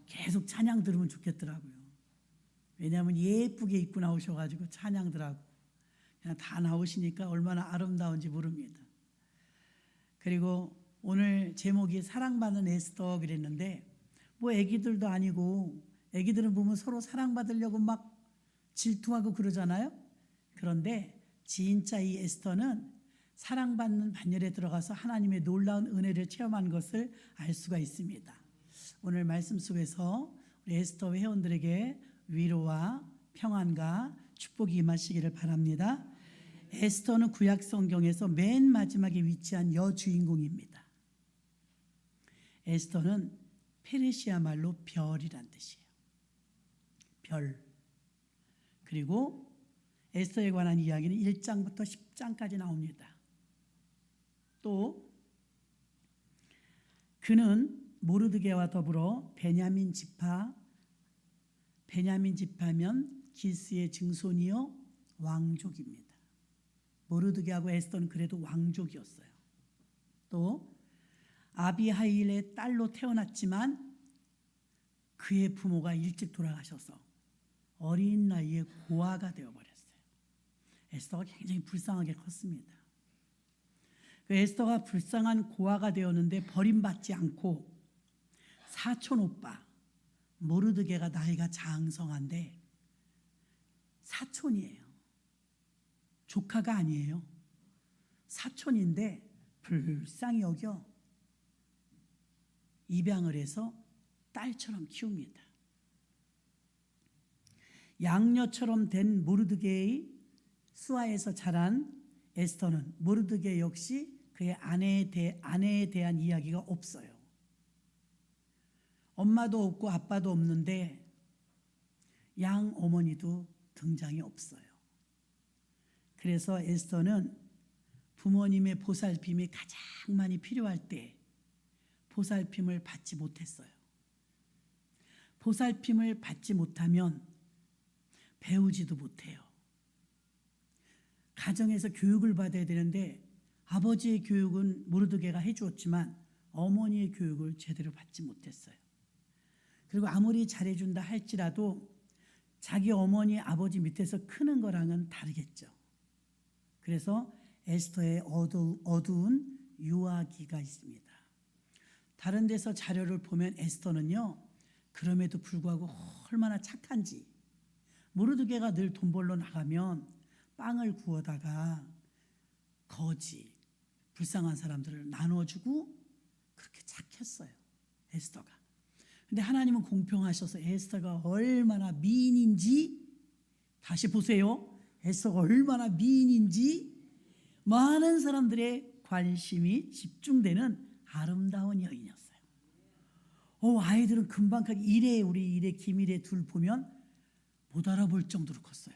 계속 찬양 들으면 좋겠더라고요. 왜냐하면 예쁘게 입고 나오셔가지고 찬양들하고 그냥 다 나오시니까 얼마나 아름다운지 모릅니다. 그리고 오늘 제목이 사랑받는 에스더 그랬는데 뭐 애기들도 아니고 애기들은 보면 서로 사랑받으려고 막 질투하고 그러잖아요. 그런데 진짜 이 에스더는 사랑받는 반열에 들어가서 하나님의 놀라운 은혜를 체험한 것을 알 수가 있습니다. 오늘 말씀 속에서 우리 에스더 회원들에게 위로와 평안과 축복이 임하시기를 바랍니다. 에스더는 구약 성경에서 맨 마지막에 위치한 여주인공입니다. 에스더는 페르시아 말로 별이란 뜻이에요. 별. 그리고 에스더에 관한 이야기는 1장부터 10장까지 나옵니다. 또 그는 모르드게와 더불어 베냐민 지파면 기스의 증손이요 왕족입니다. 모르드게하고 에스더는 그래도 왕족이었어요. 또 아비하일의 딸로 태어났지만 그의 부모가 일찍 돌아가셔서 어린 나이에 고아가 되어버렸어요. 에스더가 굉장히 불쌍하게 컸습니다. 그 에스더가 불쌍한 고아가 되었는데 버림받지 않고 사촌 오빠 모르드게가 나이가 장성한데 사촌이에요. 조카가 아니에요. 사촌인데 불쌍히 여겨 입양을 해서 딸처럼 키웁니다. 양녀처럼 된 모르드게의 수하에서 자란 에스더는 모르드게 역시 그의 아내에 대한 이야기가 없어요. 엄마도 없고 아빠도 없는데 양 어머니도 등장이 없어요. 그래서 에스더는 부모님의 보살핌이 가장 많이 필요할 때 보살핌을 받지 못했어요. 보살핌을 받지 못하면 배우지도 못해요. 가정에서 교육을 받아야 되는데 아버지의 교육은 모르드게가 해주었지만 어머니의 교육을 제대로 받지 못했어요. 그리고 아무리 잘해준다 할지라도 자기 어머니 아버지 밑에서 크는 거랑은 다르겠죠. 그래서 에스더의 어두운 유아기가 있습니다. 다른 데서 자료를 보면 에스더는요 그럼에도 불구하고 얼마나 착한지 모르드게가 늘 돈 벌러 나가면 빵을 구워다가 거지 불쌍한 사람들을 나눠주고 그렇게 착했어요. 에스더가. 근데 하나님은 공평하셔서 에스더가 얼마나 미인인지 다시 보세요. 에스더가 얼마나 미인인지 많은 사람들의 관심이 집중되는 아름다운 여인이었어요. 아이들은 금방 우리 일에 김일에 둘 보면 못 알아볼 정도로 컸어요.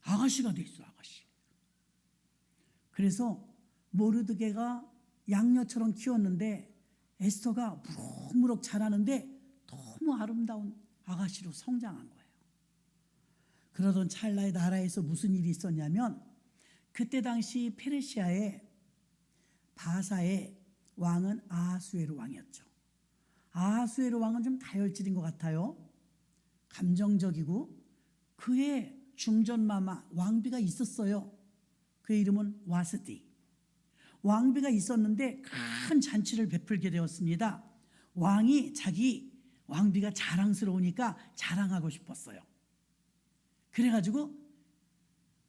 아가씨가 돼 있어, 아가씨. 그래서 모르드게가 양녀처럼 키웠는데 에스더가 무럭무럭 자라는데 너무 아름다운 아가씨로 성장한 거예요. 그러던 찰나에 나라에서 무슨 일이 있었냐면 그때 당시 페르시아의 바사의 왕은 아하수에로 왕이었죠. 아하수에로 왕은 좀 다혈질인 것 같아요. 감정적이고 그의 중전마마 왕비가 있었어요. 그의 이름은 와스디. 왕비가 있었는데 큰 잔치를 베풀게 되었습니다. 왕이 자기 왕비가 자랑스러우니까 자랑하고 싶었어요. 그래가지고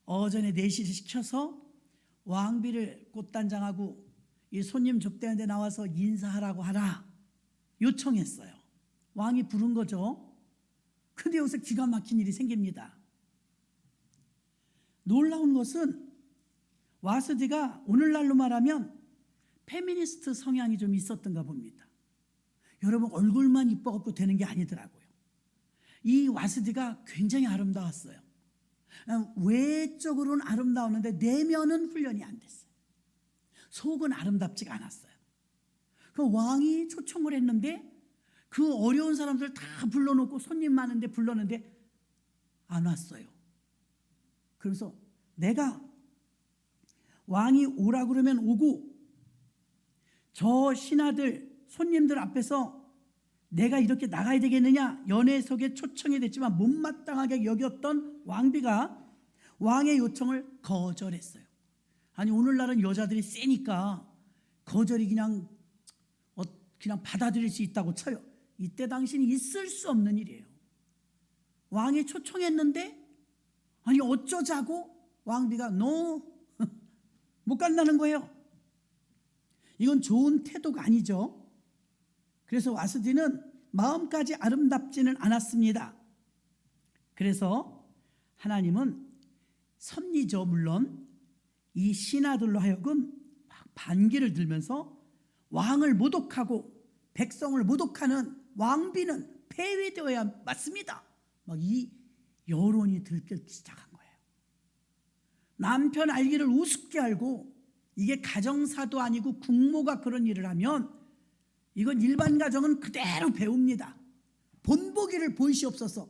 어전에 내시를 시켜서 왕비를 꽃단장하고 이 손님 접대하는 데 나와서 인사하라고 하라 요청했어요. 왕이 부른 거죠. 근데 여기서 기가 막힌 일이 생깁니다. 놀라운 것은 와스디가 오늘날로 말하면 페미니스트 성향이 좀 있었던가 봅니다. 여러분 얼굴만 이뻐갖고 되는 게 아니더라고요. 이 와스디가 굉장히 아름다웠어요. 외적으로는 아름다웠는데 내면은 훈련이 안 됐어요. 속은 아름답지가 않았어요. 그 왕이 초청을 했는데 그 어려운 사람들 다 불러놓고 손님 많은데 불렀는데 안 왔어요. 그래서 내가 왕이 오라 그러면 오고 저 신하들 손님들 앞에서 내가 이렇게 나가야 되겠느냐, 연회석에 초청이 됐지만 못마땅하게 여겼던 왕비가 왕의 요청을 거절했어요. 아니 오늘날은 여자들이 세니까 거절이 그냥 받아들일 수 있다고 쳐요. 이때 당시는 있을 수 없는 일이에요. 왕이 초청했는데 아니 어쩌자고 왕비가 못 간다는 거예요. 이건 좋은 태도가 아니죠. 그래서 와스디는 마음까지 아름답지는 않았습니다. 그래서 하나님은 섭리죠. 물론 이 신하들로 하여금 막 반기를 들면서 왕을 모독하고 백성을 모독하는 왕비는 폐위되어야 맞습니다. 막 이 여론이 들끓기 시작한 거예요. 남편 알기를 우습게 알고 이게 가정사도 아니고 국모가 그런 일을 하면 이건 일반 가정은 그대로 배웁니다. 본보기를 보이시옵소서.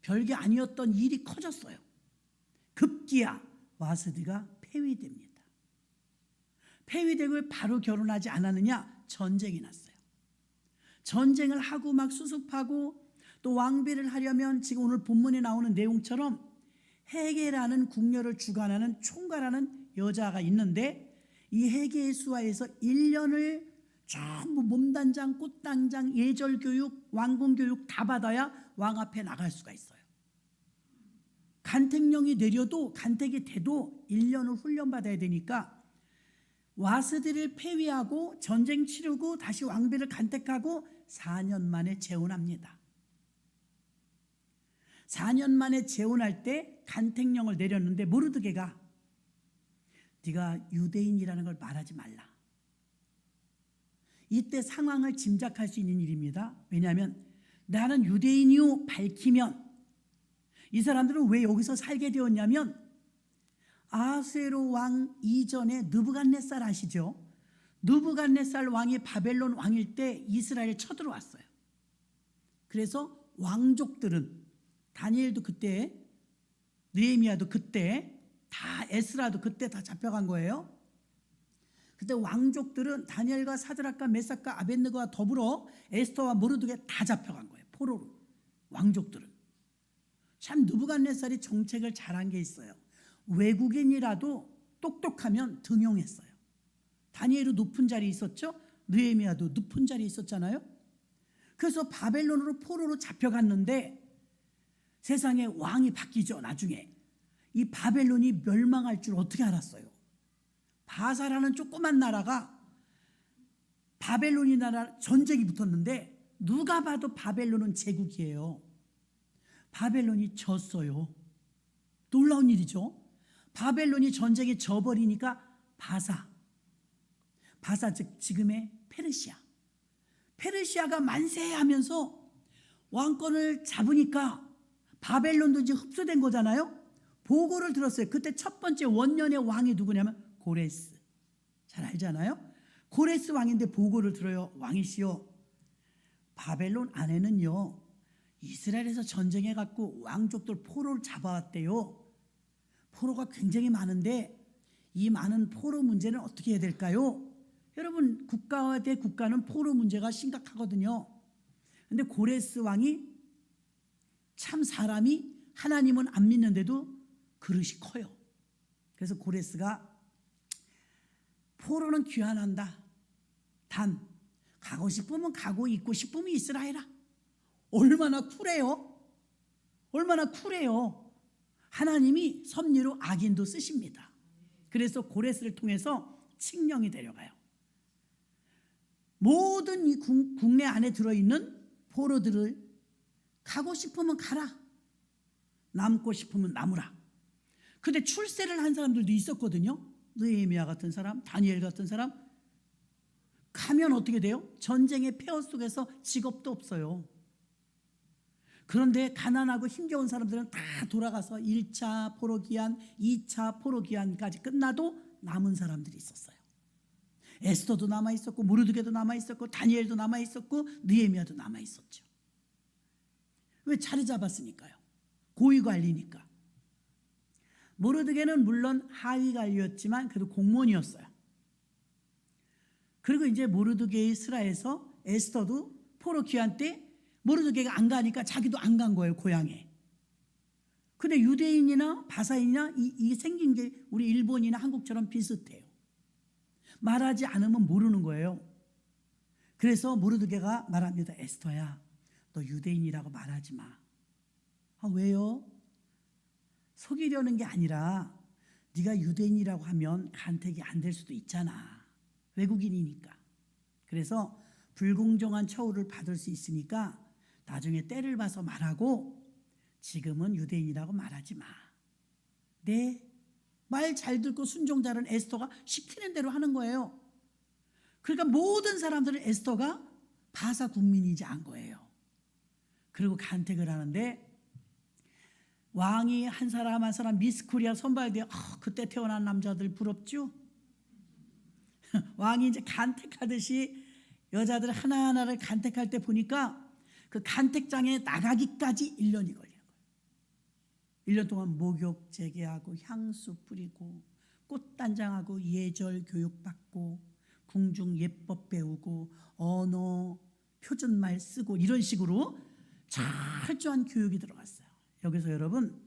별게 아니었던 일이 커졌어요. 급기야 와스디가 폐위됩니다. 폐위되고 바로 결혼하지 않았느냐? 전쟁이 났어요. 전쟁을 하고 막 수습하고 또 왕비를 하려면 지금 오늘 본문에 나오는 내용처럼 헤게라는 궁녀를 주관하는 총괄하는 여자가 있는데 이 헤게의 수하에서 1년을 전부 몸단장, 꽃단장, 예절교육, 왕궁교육 다 받아야 왕 앞에 나갈 수가 있어요. 간택령이 내려도 간택이 돼도 1년을 훈련받아야 되니까 와스디를 폐위하고 전쟁 치르고 다시 왕비를 간택하고 4년 만에 재혼합니다. 4년 만에 재혼할 때 간택령을 내렸는데 모르드게가 네가 유대인이라는 걸 말하지 말라. 이때 상황을 짐작할 수 있는 일입니다. 왜냐하면 나는 유대인이요 밝히면 이 사람들은 왜 여기서 살게 되었냐면 아수에로 왕 이전에 느부갓네살 아시죠? 느부갓네살 왕이 바벨론 왕일 때 이스라엘 쳐들어왔어요. 그래서 왕족들은 다니엘도 그때, 느헤미야도 그때, 다 에스라도 그때 다 잡혀간 거예요. 그때 왕족들은 다니엘과 사드락과 메삭과 아벳느고와 더불어 에스더와 모르드게 다 잡혀간 거예요. 포로로. 왕족들은. 참 느부갓네살이 정책을 잘한 게 있어요. 외국인이라도 똑똑하면 등용했어요. 다니엘도 높은 자리에 있었죠. 느헤미야도 높은 자리에 있었잖아요. 그래서 바벨론으로 포로로 잡혀갔는데 세상에 왕이 바뀌죠. 나중에 이 바벨론이 멸망할 줄 어떻게 알았어요? 바사라는 조그만 나라가 바벨론이 나라 전쟁이 붙었는데 누가 봐도 바벨론은 제국이에요. 바벨론이 졌어요. 놀라운 일이죠. 바벨론이 전쟁에 져버리니까 바사 즉 지금의 페르시아가 만세하면서 왕권을 잡으니까 바벨론도 이제 흡수된 거잖아요. 보고를 들었어요. 그때 첫 번째 원년의 왕이 누구냐면 고레스. 잘 알잖아요. 고레스 왕인데 보고를 들어요. 왕이시여, 바벨론 안에는요 이스라엘에서 전쟁해갖고 왕족들 포로를 잡아왔대요. 포로가 굉장히 많은데 이 많은 포로 문제는 어떻게 해야 될까요? 여러분, 국가와 대 국가는 포로 문제가 심각하거든요. 근데 고레스 왕이 참 사람이 하나님은 안 믿는데도 그릇이 커요. 그래서 고레스가 포로는 귀환한다. 단 가고 싶으면 가고 있고 싶으면 있으라 해라. 얼마나 쿨해요. 얼마나 쿨해요. 하나님이 섭리로 악인도 쓰십니다. 그래서 고레스를 통해서 칙령이 데려가요. 모든 이 국내 안에 들어있는 포로들을 가고 싶으면 가라, 남고 싶으면 남으라. 근데 출세를 한 사람들도 있었거든요. 느헤미야 같은 사람, 다니엘 같은 사람. 가면 어떻게 돼요? 전쟁의 폐허 속에서 직업도 없어요. 그런데 가난하고 힘겨운 사람들은 다 돌아가서 1차 포로기한, 2차 포로기한까지 끝나도 남은 사람들이 있었어요. 에스더도 남아있었고 모르드게도 남아있었고 다니엘도 남아있었고 느헤미야도 남아있었죠. 왜? 자리 잡았으니까요. 고위 관리니까. 모르드게는 물론 하위 관리였지만 그래도 공무원이었어요. 그리고 이제 모르드게의 스라에서 에스더도 포로 귀환 때 모르드게가 안 가니까 자기도 안 간 거예요, 고향에. 근데 유대인이나 바사인이나 이 생긴 게 우리 일본이나 한국처럼 비슷해요. 말하지 않으면 모르는 거예요. 그래서 모르드게가 말합니다. 에스더야, 너 유대인이라고 말하지 마. 아, 왜요? 속이려는 게 아니라 네가 유대인이라고 하면 간택이 안 될 수도 있잖아. 외국인이니까. 그래서 불공정한 처우를 받을 수 있으니까 나중에 때를 봐서 말하고 지금은 유대인이라고 말하지 마. 네, 말 잘 듣고 순종자는 에스더가 시키는 대로 하는 거예요. 그러니까 모든 사람들은 에스더가 바사 국민이지 않은 거예요. 그리고 간택을 하는데 왕이 한 사람 한 사람 미스 코리아 선발대요. 그때 태어난 남자들 부럽죠? 왕이 이제 간택하듯이 여자들 하나하나를 간택할 때 보니까 그 간택장에 나가기까지 1년이 걸려요. 1년 동안 목욕 재개하고 향수 뿌리고 꽃단장하고 예절 교육받고 궁중 예법 배우고 언어 표준말 쓰고 이런 식으로 철저한 교육이 들어갔어요. 여기서 여러분,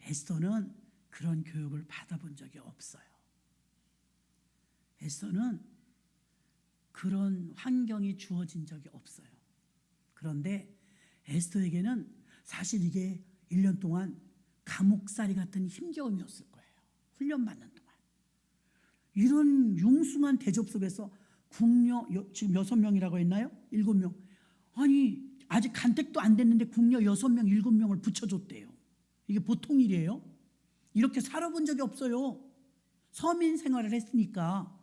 에스더는 그런 교육을 받아본 적이 없어요. 에스더는 그런 환경이 주어진 적이 없어요. 그런데 에스더에게는 사실 이게 1년 동안 감옥살이 같은 힘겨움이었을 거예요. 훈련받는 동안. 이런 융숭한 대접 속에서 궁녀, 지금 6명이라고 했나요? 7명. 아니 아직 간택도 안 됐는데 궁녀 6명, 7명을 붙여줬대요. 이게 보통 일이에요? 이렇게 살아본 적이 없어요. 서민 생활을 했으니까.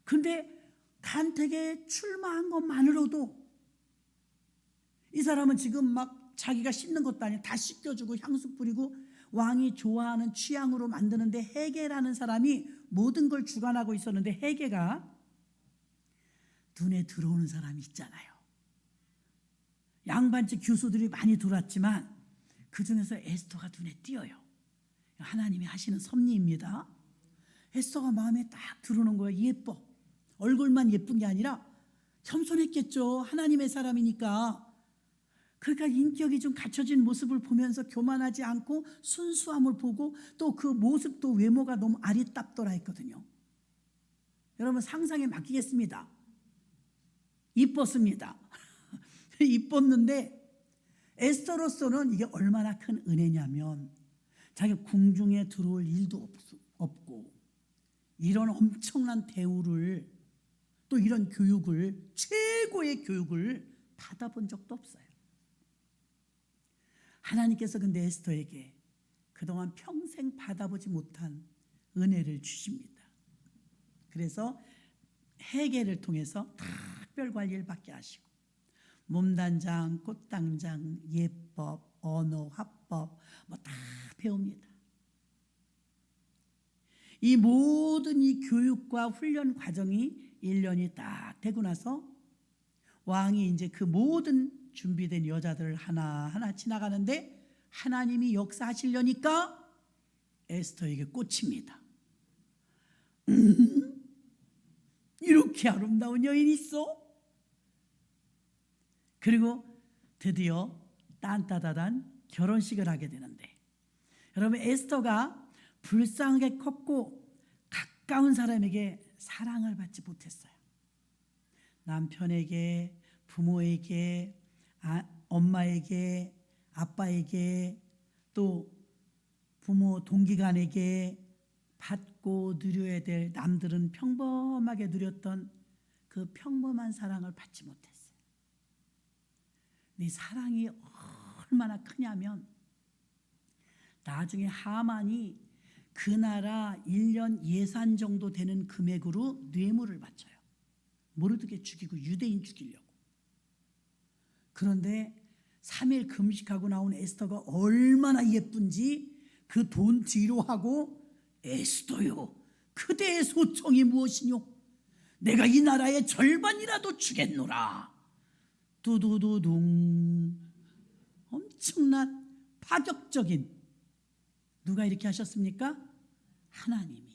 근데 간택에 출마한 것만으로도 이 사람은 지금 막 자기가 씻는 것도 아니야. 다 씻겨주고 향수 뿌리고 왕이 좋아하는 취향으로 만드는데 헤게라는 사람이 모든 걸 주관하고 있었는데 헤게가 눈에 들어오는 사람이 있잖아요. 양반집 교수들이 많이 들어왔지만 그 중에서 에스더가 눈에 띄어요. 하나님이 하시는 섭리입니다. 에스더가 마음에 딱 들어오는 거예요. 예뻐. 얼굴만 예쁜 게 아니라 겸손했겠죠. 하나님의 사람이니까. 그러니까 인격이 좀 갖춰진 모습을 보면서 교만하지 않고 순수함을 보고 또 그 모습도 외모가 너무 아리따더라 했거든요. 여러분 상상에 맡기겠습니다. 이뻤습니다. 이뻤는데 에스더로서는 이게 얼마나 큰 은혜냐면 자기 궁중에 들어올 일도 없고 이런 엄청난 대우를 또 이런 교육을 최고의 교육을 받아본 적도 없어요. 하나님께서 근데 에스더에게 그동안 평생 받아보지 못한 은혜를 주십니다. 그래서 헤게를 통해서 특별 관리를 받게 하시고 몸단장, 꽃단장, 예법, 언어, 화법 뭐 다 배웁니다. 이 모든 이 교육과 훈련 과정이 1년이 딱 되고 나서 왕이 이제 그 모든 준비된 여자들을 하나하나 지나가는데 하나님이 역사하시려니까 에스더에게 꽂힙니다. 이렇게 아름다운 여인이 있어? 그리고 드디어 딴따다단 결혼식을 하게 되는데 여러분 에스더가 불쌍하게 컸고 가까운 사람에게 사랑을 받지 못했어요. 남편에게, 부모에게, 엄마에게, 아빠에게 또 부모 동기간에게 받고 누려야 될 남들은 평범하게 누렸던 그 평범한 사랑을 받지 못했어요. 네 사랑이 얼마나 크냐면 나중에 하만이 그 나라 1년 예산 정도 되는 금액으로 뇌물을 바쳐요. 모르드게 죽이고 유대인 죽이려고. 그런데 3일 금식하고 나온 에스더가 얼마나 예쁜지 그 돈 뒤로 하고 에스더요 그대의 소청이 무엇이뇨? 내가 이 나라의 절반이라도 주겠노라. 두두두둥. 엄청난 파격적인 누가 이렇게 하셨습니까? 하나님이.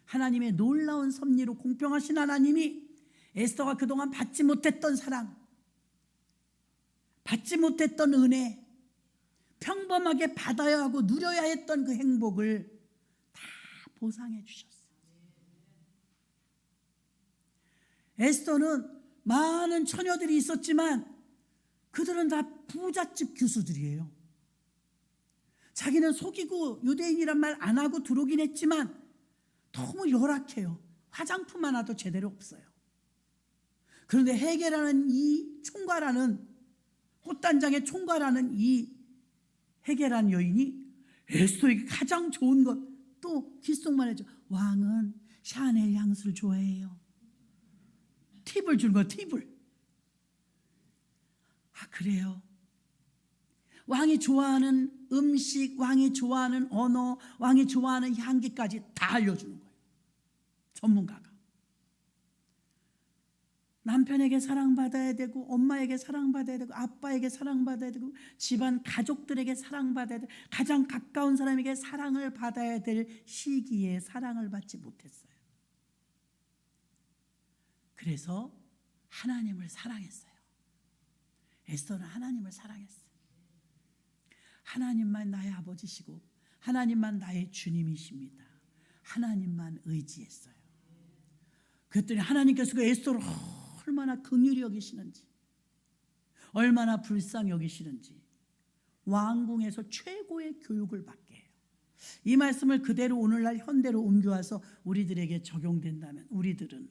하나님의 놀라운 섭리로 공평하신 하나님이 에스더가 그동안 받지 못했던 사랑 받지 못했던 은혜, 평범하게 받아야 하고 누려야 했던 그 행복을 다 보상해 주셨어요. 에스더는 많은 처녀들이 있었지만 그들은 다 부잣집 교수들이에요. 자기는 속이고 유대인이란 말 안 하고 들어오긴 했지만 너무 열악해요. 화장품 하나도 제대로 없어요. 그런데 헤게라는 이 총괄하는, 꽃단장의 총괄하는 이 헤게라는 여인이 에스더에게 가장 좋은 것, 또 귓속말 해줘. 왕은 샤넬 향수를 좋아해요. 팁을 준 거야, 팁을. 아, 그래요? 왕이 좋아하는 음식, 왕이 좋아하는 언어, 왕이 좋아하는 향기까지 다 알려주는 거예요. 전문가가. 남편에게 사랑받아야 되고, 엄마에게 사랑받아야 되고, 아빠에게 사랑받아야 되고, 집안 가족들에게 사랑받아야 되고, 가장 가까운 사람에게 사랑을 받아야 될 시기에 사랑을 받지 못했어요. 그래서 하나님을 사랑했어요. 에스더는 하나님을 사랑했어요. 하나님만 나의 아버지시고 하나님만 나의 주님이십니다. 하나님만 의지했어요. 그랬더니 하나님께서 그 에스더를 얼마나 긍휼히 여기시는지, 얼마나 불쌍히 여기시는지 왕궁에서 최고의 교육을 받게 해요. 이 말씀을 그대로 오늘날 현대로 옮겨와서 우리들에게 적용된다면 우리들은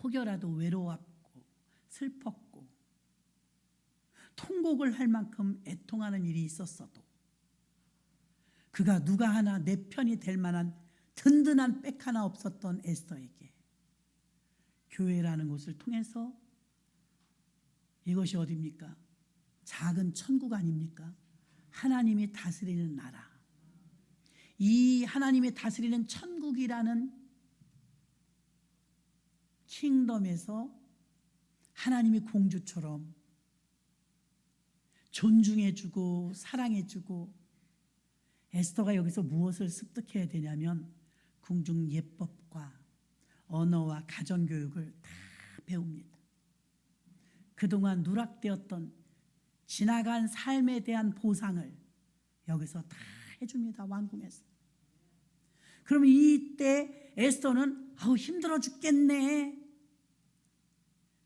혹여라도 외로웠고 슬펐고 통곡을 할 만큼 애통하는 일이 있었어도 그가 누가 하나 내 편이 될 만한 든든한 백 하나 없었던 에스더에게 교회라는 곳을 통해서, 이것이 어디입니까? 작은 천국 아닙니까? 하나님이 다스리는 나라, 이 하나님이 다스리는 천국이라는 킹덤에서 하나님이 공주처럼 존중해주고 사랑해주고, 에스더가 여기서 무엇을 습득해야 되냐면 궁중 예법과 언어와 가정교육을 다 배웁니다. 그동안 누락되었던 지나간 삶에 대한 보상을 여기서 다 해줍니다. 왕궁에서. 그러면 이때 에스더는 힘들어 죽겠네,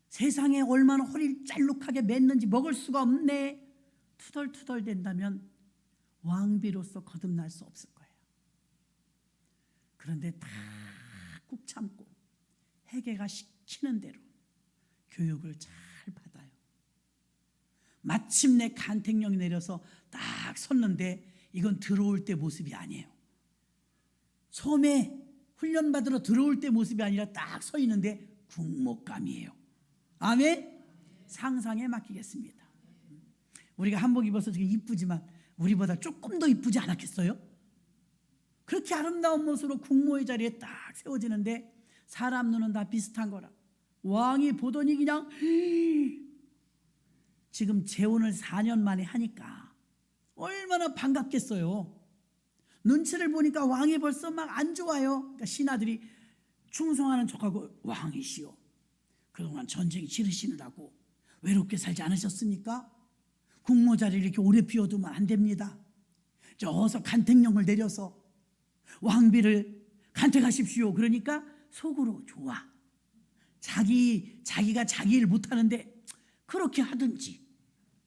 세상에 얼마나 허리를 짤룩하게 맸는지 먹을 수가 없네, 투덜투덜 된다면 왕비로서 거듭날 수 없을 거예요. 그런데 다 꾹 참고 헤게가 시키는 대로 교육을 잘 받아요. 마침내 간택령이 내려서 딱 섰는데 이건 들어올 때 모습이 아니에요. 처음에 훈련받으러 들어올 때 모습이 아니라 딱 서 있는데 국목감이에요. 아멘? 상상에 맡기겠습니다. 우리가 한복 입어서 되게 이쁘지만 우리보다 조금 더 이쁘지 않았겠어요? 그렇게 아름다운 모습으로 국모의 자리에 딱 세워지는데 사람 눈은 다 비슷한 거라. 왕이 보더니 그냥 지금 재혼을 4년 만에 하니까 얼마나 반갑겠어요. 눈치를 보니까 왕이 벌써 막 안 좋아요. 그러니까 신하들이 충성하는 척하고, 왕이시여, 그동안 전쟁이 싫으시느라고 외롭게 살지 않으셨습니까? 국모 자리를 이렇게 오래 비워두면 안 됩니다. 어서 간택령을 내려서 왕비를 간택하십시오. 그러니까 속으로 좋아, 자기가 자기 일 못하는데 그렇게 하든지,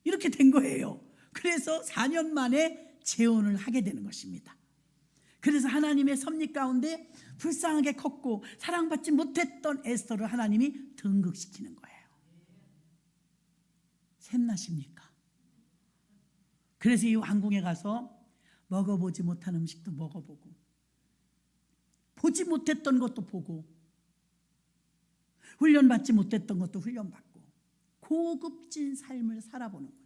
이렇게 된 거예요. 그래서 4년 만에 재혼을 하게 되는 것입니다. 그래서 하나님의 섭리 가운데 불쌍하게 컸고 사랑받지 못했던 에스더를 하나님이 등극시키는 거예요. 샘나십니까? 그래서 이 왕궁에 가서 먹어보지 못한 음식도 먹어보고, 보지 못했던 것도 보고, 훈련받지 못했던 것도 훈련받고, 고급진 삶을 살아보는 거예요.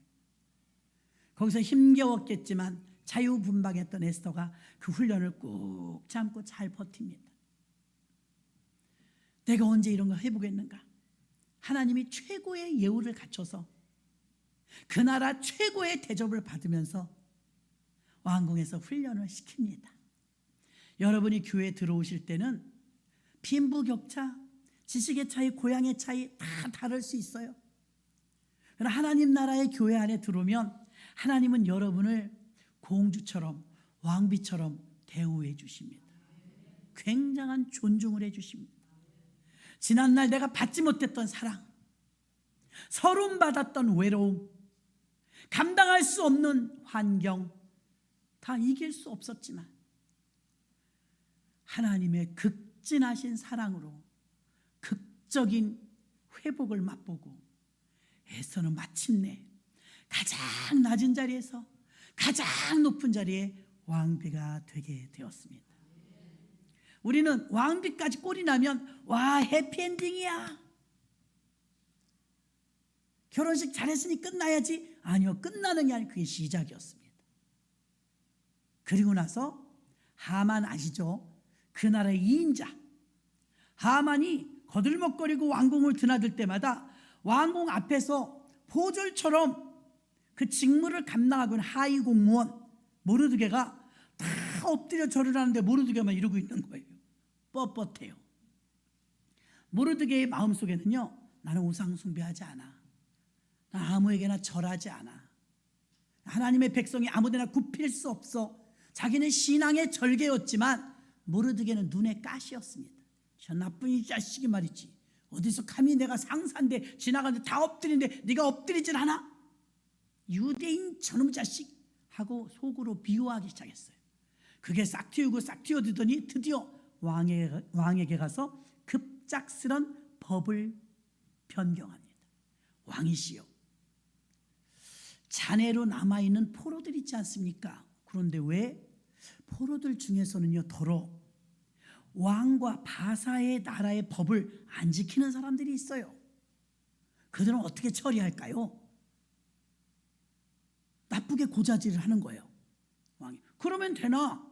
거기서 힘겨웠겠지만 자유분방했던 에스더가 그 훈련을 꾹 참고 잘 버팁니다. 내가 언제 이런 거 해보겠는가? 하나님이 최고의 예우를 갖춰서 그 나라 최고의 대접을 받으면서 왕궁에서 훈련을 시킵니다. 여러분이 교회에 들어오실 때는 빈부격차, 지식의 차이, 고향의 차이 다 다를 수 있어요. 그러나 하나님 나라의 교회 안에 들어오면 하나님은 여러분을 공주처럼 왕비처럼 대우해 주십니다. 굉장한 존중을 해 주십니다. 지난날 내가 받지 못했던 사랑, 서름 받았던 외로움, 감당할 수 없는 환경 다 이길 수 없었지만 하나님의 극진하신 사랑으로 극적인 회복을 맛보고 에스더는 마침내 가장 낮은 자리에서 가장 높은 자리에 왕비가 되게 되었습니다. 우리는 왕비까지 꼴이 나면 와, 해피엔딩이야, 결혼식 잘했으니 끝나야지. 아니요, 끝나는 게 아니고 그게 시작이었습니다. 그리고 나서 하만 아시죠? 그 나라의 2인자 하만이 거들먹거리고 왕궁을 드나들 때마다 왕궁 앞에서 포졸처럼 그 직무를 감당하고 있는 하위 공무원 모르드게가 다 엎드려 절을 하는데 모르드게만 이러고 있는 거예요. 뻣뻣해요. 모르드게의 마음속에는요, 나는 우상 숭배하지 않아, 난 아무에게나 절하지 않아, 하나님의 백성이 아무데나 굽힐 수 없어. 자기는 신앙의 절개였지만 모르드게는 눈에 가시였습니다. 저 나쁜 이 자식이 말이지, 어디서 감히 내가 상사인데 지나가는데 다 엎드리는데 네가 엎드리질 않아? 유대인 저놈 자식 하고 속으로 비호하기 시작했어요. 그게 싹 틔우고 싹 틔워지더니 드디어 왕에게 가서 급작스런 법을 변경합니다. 왕이시여, 잔해로 남아있는 포로들 있지 않습니까? 그런데 왜 포로들 중에서는요, 더러 왕과 바사의 나라의 법을 안 지키는 사람들이 있어요. 그들은 어떻게 처리할까요? 나쁘게 고자질을 하는 거예요, 왕이. 그러면 되나?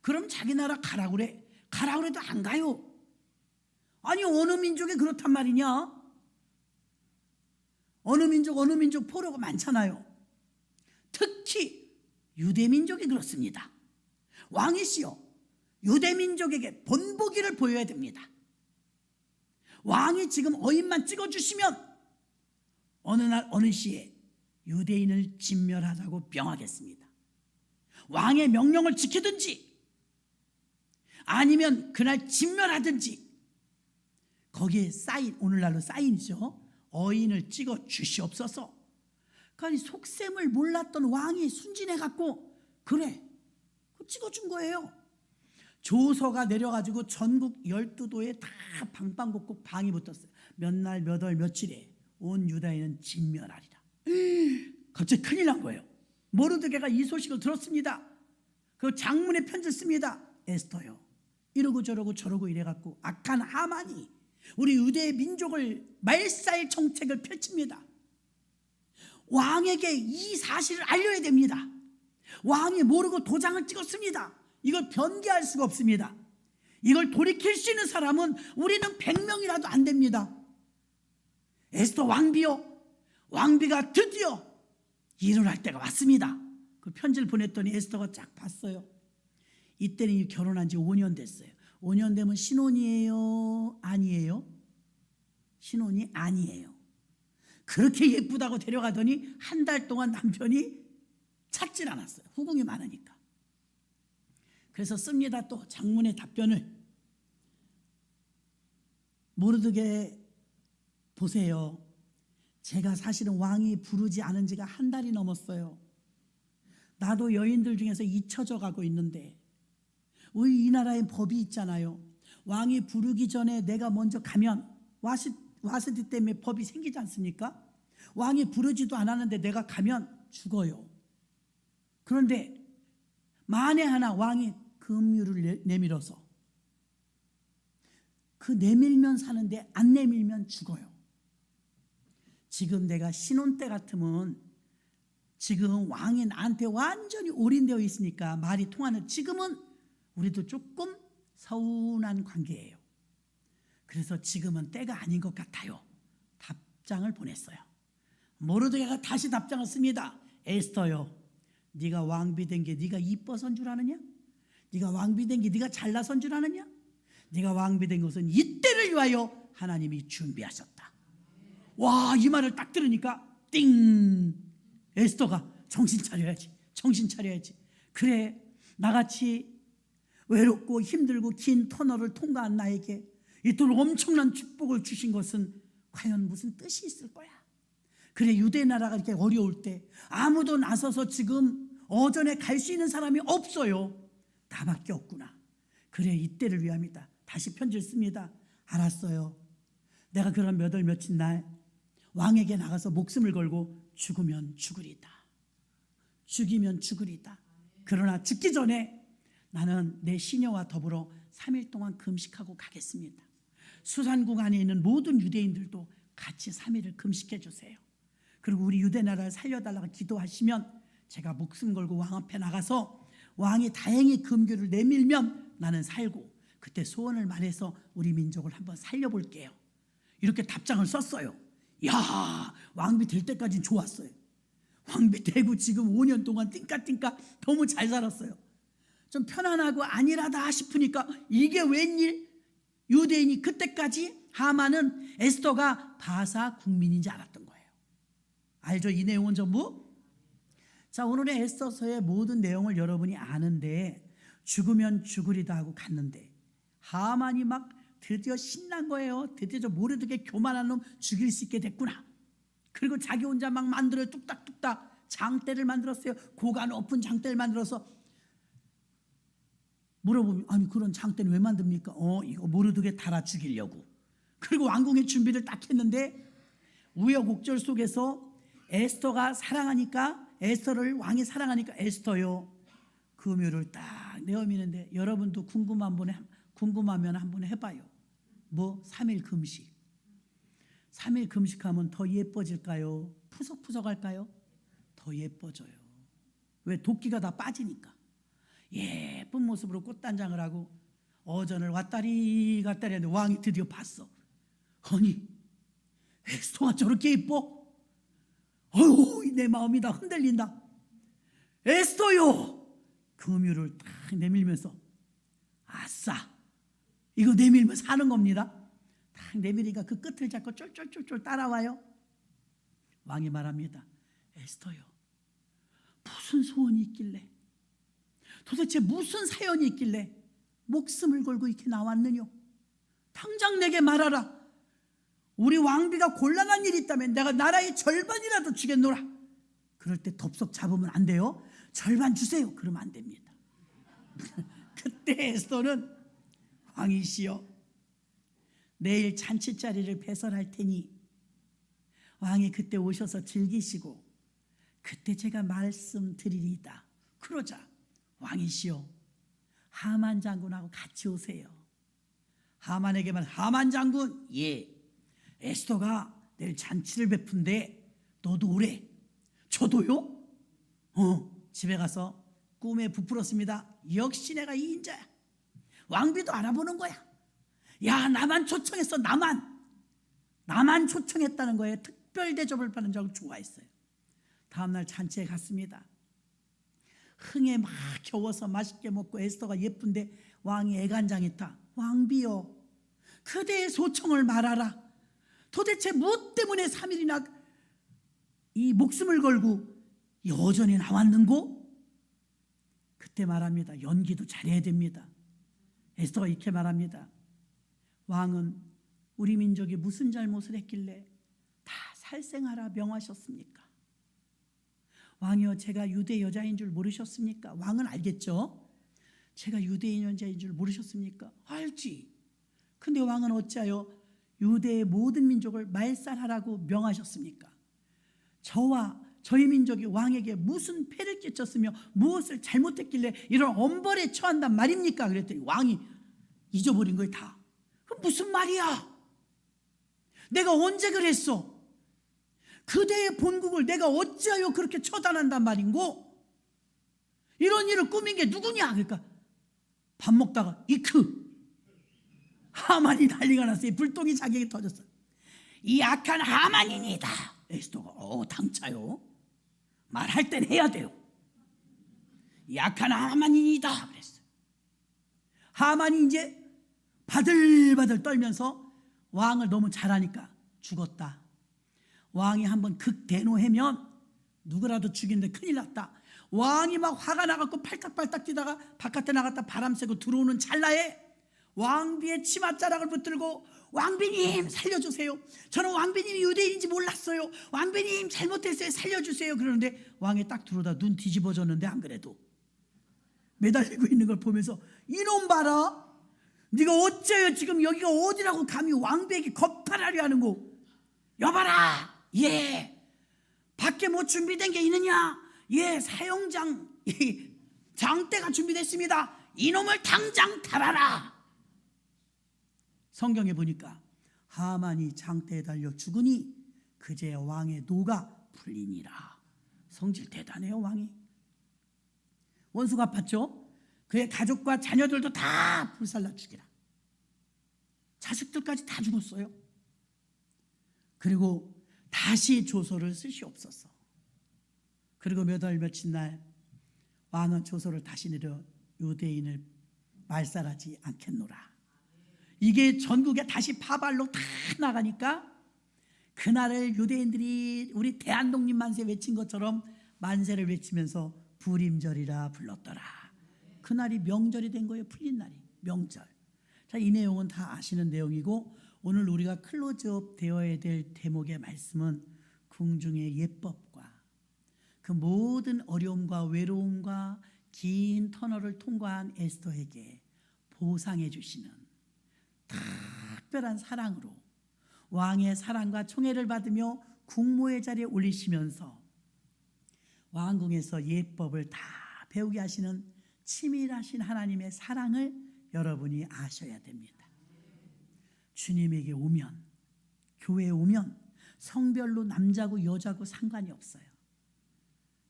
그럼 자기 나라 가라 그래. 가라 그래도 안 가요. 아니, 어느 민족이 그렇단 말이냐? 어느 민족 포로가 많잖아요. 특히 유대민족이 그렇습니다. 왕이시여, 유대민족에게 본보기를 보여야 됩니다. 왕이 지금 어인만 찍어주시면 어느 날 어느 시에 유대인을 진멸하자고 명하겠습니다. 왕의 명령을 지키든지 아니면 그날 진멸하든지 거기에 사인, 오늘날로 사인이죠, 어인을 찍어 주시옵소서. 그러니까 속셈을 몰랐던 왕이 순진해갖고 그래, 찍어준 거예요. 조서가 내려가지고 전국 12도에 다 방방곡곡 방이 붙었어요. 몇 날 몇 월 며칠에 온 유다인은 진멸하리라. 갑자기 큰일 난 거예요. 모르드게가 이 소식을 들었습니다. 그 장문의 편지를 씁니다. 에스더요, 이러고 저러고 이래갖고 악한 하만이 우리 유대의 민족을 말살 정책을 펼칩니다. 왕에게 이 사실을 알려야 됩니다. 왕이 모르고 도장을 찍었습니다. 이걸 변개할 수가 없습니다. 이걸 돌이킬 수 있는 사람은 우리는 100명이라도 안 됩니다. 에스더 왕비요, 왕비가 드디어 일어날 때가 왔습니다. 그 편지를 보냈더니 에스더가 쫙 봤어요. 이때는 결혼한 지 5년 됐어요. 5년 되면 신혼이에요? 아니에요? 신혼이 아니에요. 그렇게 예쁘다고 데려가더니 한 달 동안 남편이 찾질 않았어요. 후궁이 많으니까. 그래서 씁니다. 또 장문의 답변을. 모르드게 보세요. 제가 사실은 왕이 부르지 않은 지가 한 달이 넘었어요. 나도 여인들 중에서 잊혀져 가고 있는데 우리 이 나라에 법이 있잖아요. 왕이 부르기 전에 내가 먼저 가면 와스디 때문에 법이 생기지 않습니까? 왕이 부르지도 않았는데 내가 가면 죽어요. 그런데 만에 하나 왕이 금유를 내밀어서 그 내밀면 사는데 안 내밀면 죽어요. 지금 내가 신혼 때 같으면 지금 왕이 나한테 완전히 올인되어 있으니까 말이 통하는, 지금은 우리도 조금 서운한 관계예요. 그래서 지금은 때가 아닌 것 같아요. 답장을 보냈어요. 모르드게가 다시 답장을 씁니다. 에스더요, 네가 왕비 된 게 네가 이뻐서인 줄 아느냐? 네가 왕비 된 게 네가 잘나서인 줄 아느냐? 네가 왕비 된 것은 이때를 위하여 하나님이 준비하셨다. 와, 이 말을 딱 들으니까 띵. 에스더가 정신 차려야지. 그래, 나같이 외롭고 힘들고 긴 터널을 통과한 나에게 이토록 엄청난 축복을 주신 것은 과연 무슨 뜻이 있을 거야. 그래, 유대 나라가 이렇게 어려울 때 아무도 나서서 지금 어전에 갈 수 있는 사람이 없어요. 나밖에 없구나. 그래, 이때를 위함이다. 다시 편지를 씁니다. 알았어요. 내가 그런 몇 월 며칠 날 왕에게 나가서 목숨을 걸고 죽으면 죽으리다. 죽이면 죽으리다. 그러나 죽기 전에 나는 내 시녀와 더불어 3일 동안 금식하고 가겠습니다. 수산국 안에 있는 모든 유대인들도 같이 3일을 금식해 주세요. 그리고 우리 유대 나라를 살려달라고 기도하시면 제가 목숨 걸고 왕 앞에 나가서 왕이 다행히 금규를 내밀면 나는 살고 그때 소원을 말해서 우리 민족을 한번 살려볼게요. 이렇게 답장을 썼어요. 야, 왕비 될 때까지는 좋았어요. 왕비 되고 지금 5년 동안 띵까띵까 너무 잘 살았어요. 좀 편안하고 안일하다 싶으니까 이게 웬일? 유대인이 그때까지 하만은 에스더가 바사 국민인지 알았던 거예요. 알죠? 이 내용은 전부? 자, 오늘의 에스더서의 모든 내용을 여러분이 아는데 죽으면 죽으리다 하고 갔는데 하만이 막 드디어 신난 거예요. 드디어 저 모르드게 교만한 놈 죽일 수 있게 됐구나. 그리고 자기 혼자 막 만들어요. 뚝딱뚝딱 장대를 만들었어요. 고가 높은 장대를 만들어서 물어보면 아니 그런 장대는 왜 만듭니까? 이거 모르드게 달아 죽이려고. 그리고 왕궁의 준비를 딱 했는데 우여곡절 속에서 에스더가 사랑하니까 에스더를 왕이 사랑하니까 에스더요 금요를 딱 내어미는데 여러분도 궁금하면 한번 해봐요. 뭐 3일 금식. 3일 금식하면 더 예뻐질까요? 푸석푸석할까요? 더 예뻐져요. 왜? 도끼가 다 빠지니까. 예쁜 모습으로 꽃단장을 하고 어전을 왔다리 갔다리 하는데 왕이 드디어 봤어. 아니 에스더가 저렇게 예뻐? 어휴, 내 마음이 다 흔들린다. 에스더요! 금유를 딱 내밀면서 아싸, 이거 내밀면 사는 겁니다. 딱 내밀으니까 그 끝을 잡고 쫄쫄쫄쫄 따라와요. 왕이 말합니다. 에스더요, 무슨 소원이 있길래, 도대체 무슨 사연이 있길래 목숨을 걸고 이렇게 나왔느냐? 당장 내게 말하라. 우리 왕비가 곤란한 일이 있다면 내가 나라의 절반이라도 주겠노라. 그럴 때 덥석 잡으면 안 돼요. 절반 주세요. 그러면 안 됩니다. 그때 에스더는 왕이시여, 내일 잔치자리를 배설할 테니 왕이 그때 오셔서 즐기시고 그때 제가 말씀드리리이다. 그러자 왕이시여, 하만 장군하고 같이 오세요. 하만에게 말, 하만 장군, 예, 에스더가 내일 잔치를 베푼데 너도 오래. 저도요? 집에 가서 꿈에 부풀었습니다. 역시 내가 이 인자야. 왕비도 알아보는 거야. 야, 나만 초청했어. 나만 초청했다는 거에 특별 대접을 받는 줄 알고 좋아했어요. 다음날 잔치에 갔습니다. 흥에 막 겨워서 맛있게 먹고 에스더가 예쁜데 왕이 애간장했다. 왕비여, 그대의 소청을 말하라. 도대체 무엇 때문에 3일이나 이 목숨을 걸고 여전히 나왔는고? 그때 말합니다. 연기도 잘해야 됩니다. 에스더가 이렇게 말합니다. 왕은 우리 민족이 무슨 잘못을 했길래 다 살생하라 명하셨습니까? 왕이여, 제가 유대 여자인 줄 모르셨습니까? 왕은 알겠죠? 제가 유대인 여자인 줄 모르셨습니까? 알지. 근데 왕은 어찌하여 유대의 모든 민족을 말살하라고 명하셨습니까? 저와 저희 민족이 왕에게 무슨 폐를 끼쳤으며 무엇을 잘못했길래 이런 엄벌에 처한단 말입니까? 그랬더니 왕이 잊어버린 거예요. 다. 그럼 무슨 말이야? 내가 언제 그랬어? 그대의 본국을 내가 어찌하여 그렇게 처단한단 말인고? 이런 일을 꾸민 게 누구냐? 그러니까 밥 먹다가 이크 하만이 난리가 났어요. 불똥이 자기에게 터졌어요. 이 악한 하만이니다. 에스더가 당차요. 말할 땐 해야 돼요. 이 악한 하만이니다 그랬어요. 하만이 이제 바들바들 떨면서 왕을 너무 잘하니까 죽었다. 왕이 한번 극대노하면 누구라도 죽이는데 큰일 났다. 왕이 막 화가 나갖고 팔딱팔딱 뛰다가 바깥에 나갔다 바람 쐬고 들어오는 찰나에 왕비의 치맛자락을 붙들고 왕비님 살려주세요. 저는 왕비님이 유대인인지 몰랐어요. 왕비님 잘못했어요. 살려주세요. 그러는데 왕이 딱 들어오다 눈 뒤집어졌는데 안 그래도 매달리고 있는 걸 보면서 이놈 봐라. 네가 어째요 지금 여기가 어디라고 감히 왕비에게 겁탈하려 하는 거. 여봐라. 예. 밖에 뭐 준비된 게 있느냐. 예. 사형장 장대가 준비됐습니다. 이놈을 당장 달아라. 성경에 보니까 하만이 장대에 달려 죽으니 그제 왕의 노가 풀리니라. 성질 대단해요. 왕이 원수 갚았죠. 그의 가족과 자녀들도 다 불살라 죽이라. 자식들까지 다 죽었어요. 그리고 다시 조서를 쓰시옵소서. 그리고 몇 월 며칠 날 왕은 조서를 다시 내려 유대인을 말살하지 않겠노라. 이게 전국에 다시 파발로 다 나가니까 그날을 유대인들이 우리 대한독립 만세 외친 것처럼 만세를 외치면서 불임절이라 불렀더라. 그날이 명절이 된 거예요. 풀린 날이 명절. 자, 이 내용은 다 아시는 내용이고 오늘 우리가 클로즈업 되어야 될 대목의 말씀은 궁중의 예법과 그 모든 어려움과 외로움과 긴 터널을 통과한 에스더에게 보상해 주시는 특별한 사랑으로 왕의 사랑과 총애를 받으며 국모의 자리에 올리시면서 왕궁에서 예법을 다 배우게 하시는 치밀하신 하나님의 사랑을 여러분이 아셔야 됩니다. 주님에게 오면, 교회에 오면 성별로 남자고 여자고 상관이 없어요.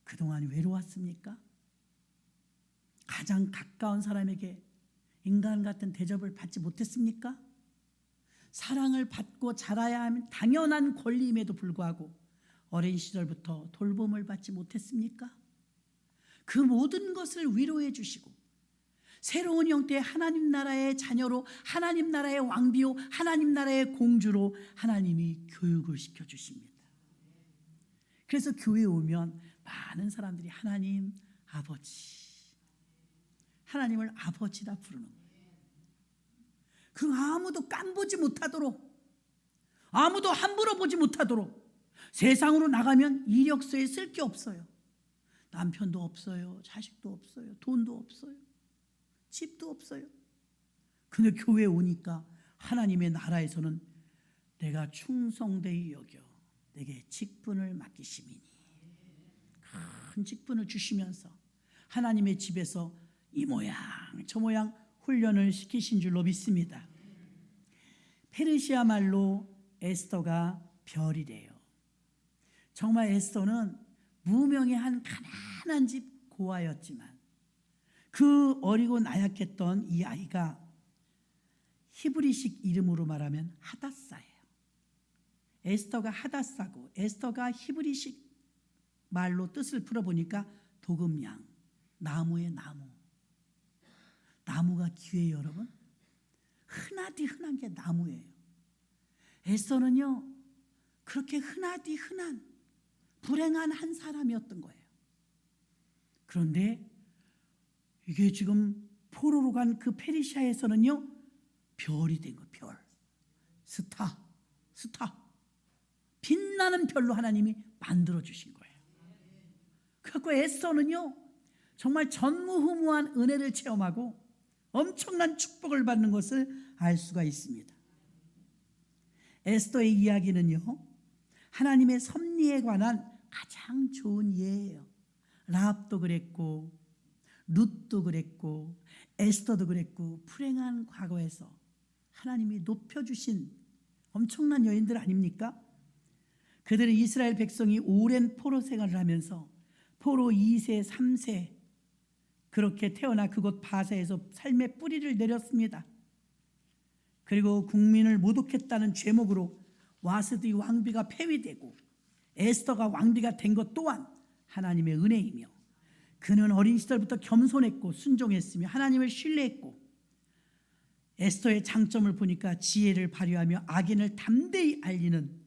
그동안 외로웠습니까? 가장 가까운 사람에게 인간 같은 대접을 받지 못했습니까? 사랑을 받고 자라야 하는 당연한 권리임에도 불구하고 어린 시절부터 돌봄을 받지 못했습니까? 그 모든 것을 위로해 주시고 새로운 형태의 하나님 나라의 자녀로, 하나님 나라의 왕비요, 하나님 나라의 공주로 하나님이 교육을 시켜주십니다. 그래서 교회에 오면 많은 사람들이 하나님 아버지, 하나님을 아버지라 부르는 거예요. 그 아무도 깐보지 못하도록, 아무도 함부로 보지 못하도록 세상으로 나가면 이력서에 쓸 게 없어요. 남편도 없어요. 자식도 없어요. 돈도 없어요. 집도 없어요. 근데 교회에 오니까 하나님의 나라에서는 내가 충성되이 여겨 내게 직분을 맡기심이니 큰 직분을 주시면서 하나님의 집에서 이 모양 저 모양 훈련을 시키신 줄로 믿습니다. 페르시아 말로 에스더가 별이래요. 정말 에스더는 무명의 한 가난한 집 고아였지만 그 어리고 나약했던 이 아이가 히브리식 이름으로 말하면 하다사예요. 에스더가 하다사고 에스더가 히브리식 말로 뜻을 풀어보니까 도금양, 나무의 나무. 나무가 기회예요, 여러분. 흔하디 흔한 게 나무예요. 에스더는요 그렇게 흔하디 흔한 불행한 한 사람이었던 거예요. 그런데 이게 지금 포로로 간 그 페르시아에서는요 별이 된 거예요. 별, 스타 빛나는 별로 하나님이 만들어 주신 거예요. 그래서 에스더는요 정말 전무후무한 은혜를 체험하고 엄청난 축복을 받는 것을 알 수가 있습니다. 에스더의 이야기는요 하나님의 섭리에 관한 가장 좋은 예예요. 라합도 그랬고 룻도 그랬고 에스더도 그랬고 불행한 과거에서 하나님이 높여주신 엄청난 여인들 아닙니까? 그들은 이스라엘 백성이 오랜 포로 생활을 하면서 포로 2세 3세 그렇게 태어나 그곳 바사에서 삶의 뿌리를 내렸습니다. 그리고 국민을 모독했다는 죄목으로 와스디 왕비가 폐위되고 에스더가 왕비가 된 것 또한 하나님의 은혜이며 그는 어린 시절부터 겸손했고 순종했으며 하나님을 신뢰했고 에스더의 장점을 보니까 지혜를 발휘하며 악인을 담대히 알리는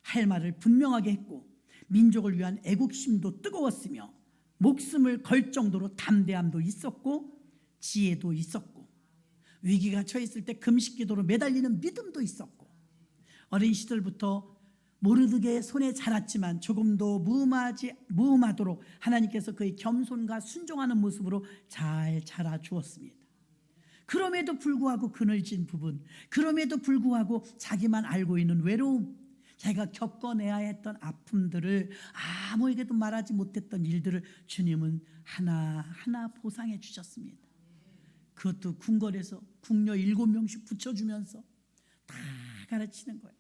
할 말을 분명하게 했고 민족을 위한 애국심도 뜨거웠으며 목숨을 걸 정도로 담대함도 있었고 지혜도 있었고 위기가 처했을 때 금식기도로 매달리는 믿음도 있었고 어린 시절부터 모르드게의 손에 자랐지만 조금도 무음하도록 하나님께서 그의 겸손과 순종하는 모습으로 잘 자라 주었습니다. 그럼에도 불구하고 그늘진 부분, 그럼에도 불구하고 자기만 알고 있는 외로움, 자기가 겪어내야 했던 아픔들을 아무에게도 말하지 못했던 일들을 주님은 하나하나 보상해 주셨습니다. 그것도 궁궐에서 궁녀 7명씩 붙여주면서 다 가르치는 거예요.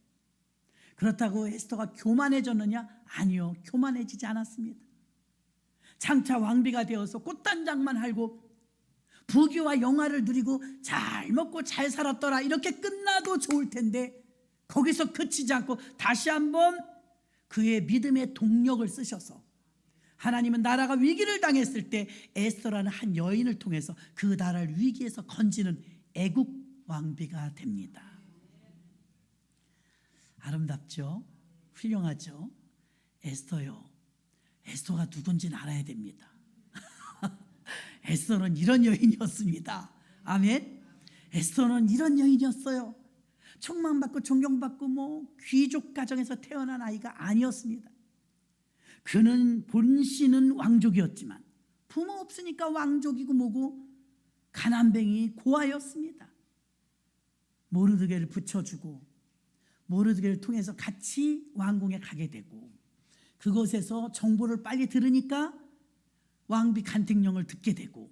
그렇다고 에스더가 교만해졌느냐? 아니요, 교만해지지 않았습니다. 장차 왕비가 되어서 꽃단장만 알고 부귀와 영화를 누리고 잘 먹고 잘 살았더라 이렇게 끝나도 좋을 텐데 거기서 그치지 않고 다시 한번 그의 믿음의 동력을 쓰셔서 하나님은 나라가 위기를 당했을 때 에스더라는 한 여인을 통해서 그 나라를 위기에서 건지는 애국 왕비가 됩니다. 아름답죠? 훌륭하죠? 에스더요. 에스더가 누군지는 알아야 됩니다. 에스더는 이런 여인이었습니다. 아멘. 에스더는 이런 여인이었어요. 촉망받고 존경받고 귀족 가정에서 태어난 아이가 아니었습니다. 그는 본신은 왕족이었지만 부모 없으니까 왕족이고 뭐고 가난뱅이 고아였습니다. 모르드게를 붙여주고 모르드게를 통해서 같이 왕궁에 가게 되고 그곳에서 정보를 빨리 들으니까 왕비 간택령을 듣게 되고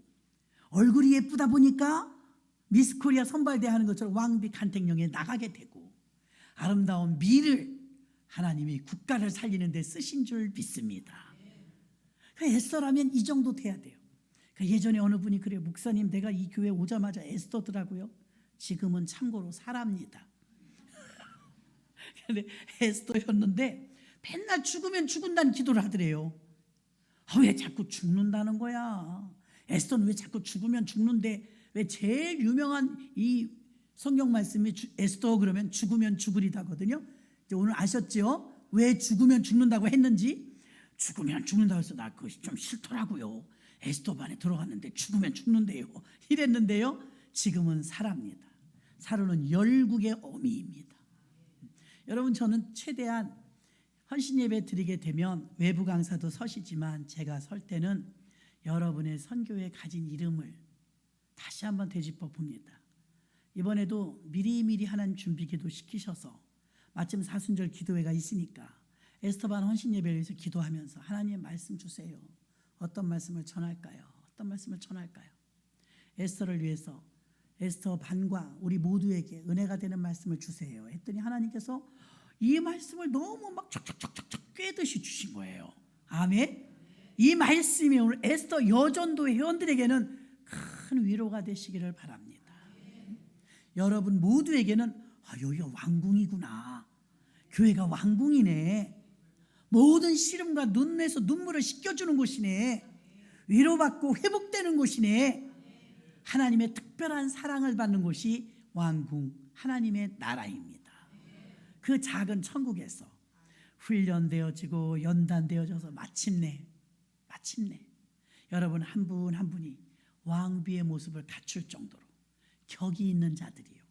얼굴이 예쁘다 보니까 미스코리아 선발대 하는 것처럼 왕비 간택령에 나가게 되고 아름다운 미를 하나님이 국가를 살리는 데 쓰신 줄 믿습니다. 에스더라면 이 정도 돼야 돼요. 예전에 어느 분이 그래요. 목사님 내가 이 교회 오자마자 에스더더라고요. 지금은 참고로 사랍니다. 근데 에스더였는데 맨날 죽으면 죽은다는 기도를 하더래요. 왜 자꾸 죽는다는 거야? 에스더는 왜 자꾸 죽으면 죽는데 왜 제일 유명한 이 성경 말씀이 에스더 그러면 죽으면 죽으리다거든요. 이제 오늘 아셨죠? 왜 죽으면 죽는다고 했는지. 죽으면 죽는다고 해서 나 그것이 좀 싫더라고요. 에스더 반에 들어갔는데 죽으면 죽는데요. 이랬는데요. 지금은 살아입니다. 살아는 열국의 어미입니다. 여러분 저는 최대한 헌신 예배 드리게 되면 외부 강사도 서시지만 제가 설 때는 여러분의 선교에 가진 이름을 다시 한번 되짚어 봅니다. 이번에도 미리미리 하나님 준비기도 시키셔서 마침 사순절 기도회가 있으니까 에스더반 헌신 예배를 위해서 기도하면서 하나님 말씀 주세요. 어떤 말씀을 전할까요? 어떤 말씀을 전할까요? 에스더를 위해서 에스더 반과 우리 모두에게 은혜가 되는 말씀을 주세요 했더니 하나님께서 이 말씀을 너무 막 촉촉촉촉 꿰듯이 주신 거예요. 아멘. 이 말씀이 오늘 에스더 여전도의 회원들에게는 큰 위로가 되시기를 바랍니다. 여러분 모두에게는 여기가 왕궁이구나. 교회가 왕궁이네. 모든 시름과 눈에서 눈물을 씻겨주는 곳이네. 위로받고 회복되는 곳이네. 하나님의 특별한 사랑을 받는 곳이 왕궁 하나님의 나라입니다. 그 작은 천국에서 훈련되어지고 연단되어져서 마침내 여러분 한 분 한 분이 왕비의 모습을 갖출 정도로 격이 있는 자들이요,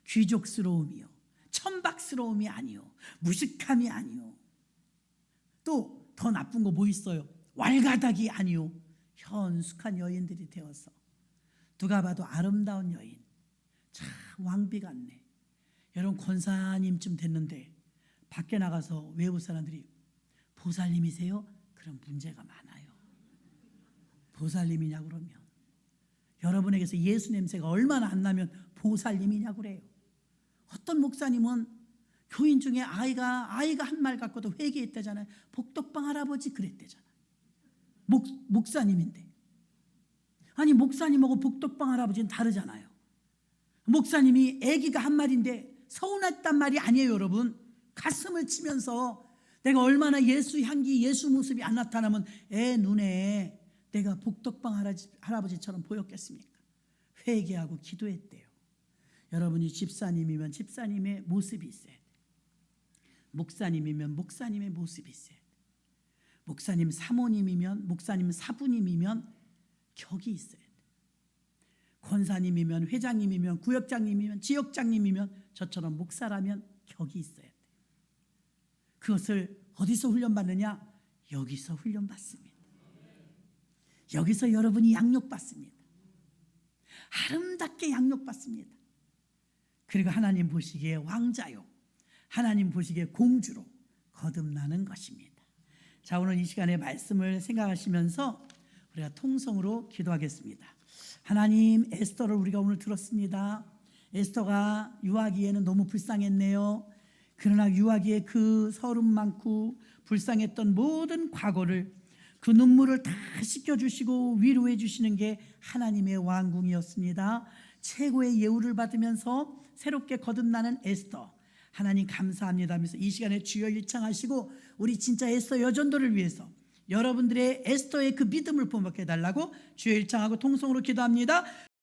귀족스러움이요, 천박스러움이 아니요, 무식함이 아니요, 또 더 나쁜 거 뭐 있어요? 왈가닥이 아니요, 현숙한 여인들이 되어서 누가 봐도 아름다운 여인, 참 왕비 같네. 여러분 권사님쯤 됐는데 밖에 나가서 외부 사람들이 보살님이세요? 그럼 문제가 많아요. 보살님이냐고 그러면 여러분에게서 예수 냄새가 얼마나 안 나면 보살님이냐고 그래요. 어떤 목사님은 교인 중에 아이가 한 말 갖고도 회개했다잖아요. 복덕방 할아버지 그랬대잖아요. 목사님인데. 아니 목사님하고 복덕방 할아버지는 다르잖아요. 목사님이 아기가 한 말인데 서운했단 말이 아니에요. 여러분 가슴을 치면서 내가 얼마나 예수 향기 예수 모습이 안 나타나면 애 눈에 내가 복덕방 할아버지처럼 보였겠습니까? 회개하고 기도했대요. 여러분이 집사님이면 집사님의 모습이 있어야 돼요. 목사님이면 목사님의 모습이 있어야 돼. 목사님 사모님이면, 목사님 사부님이면 격이 있어야 돼. 권사님이면, 회장님이면, 구역장님이면, 지역장님이면 저처럼 목사라면 격이 있어야 돼. 그것을 어디서 훈련받느냐? 여기서 훈련받습니다. 여기서 여러분이 양육받습니다. 아름답게 양육받습니다. 그리고 하나님 보시기에 왕자요, 하나님 보시기에 공주로 거듭나는 것입니다. 자, 오늘 이 시간에 말씀을 생각하시면서 우리가 통성으로 기도하겠습니다. 하나님, 에스더를 우리가 오늘 들었습니다. 에스더가 유아기에는 너무 불쌍했네요. 그러나 유아기에 그 서름 많고 불쌍했던 모든 과거를, 그 눈물을 다 씻겨주시고 위로해 주시는 게 하나님의 왕궁이었습니다. 최고의 예우를 받으면서 새롭게 거듭나는 에스더, 하나님 감사합니다 하면서 이 시간에 주여 일창하시고 우리 진짜 에스더 여전도를 위해서 여러분들의 에스더의 그 믿음을 본받게 해달라고 주여 일창하고 통성으로 기도합니다.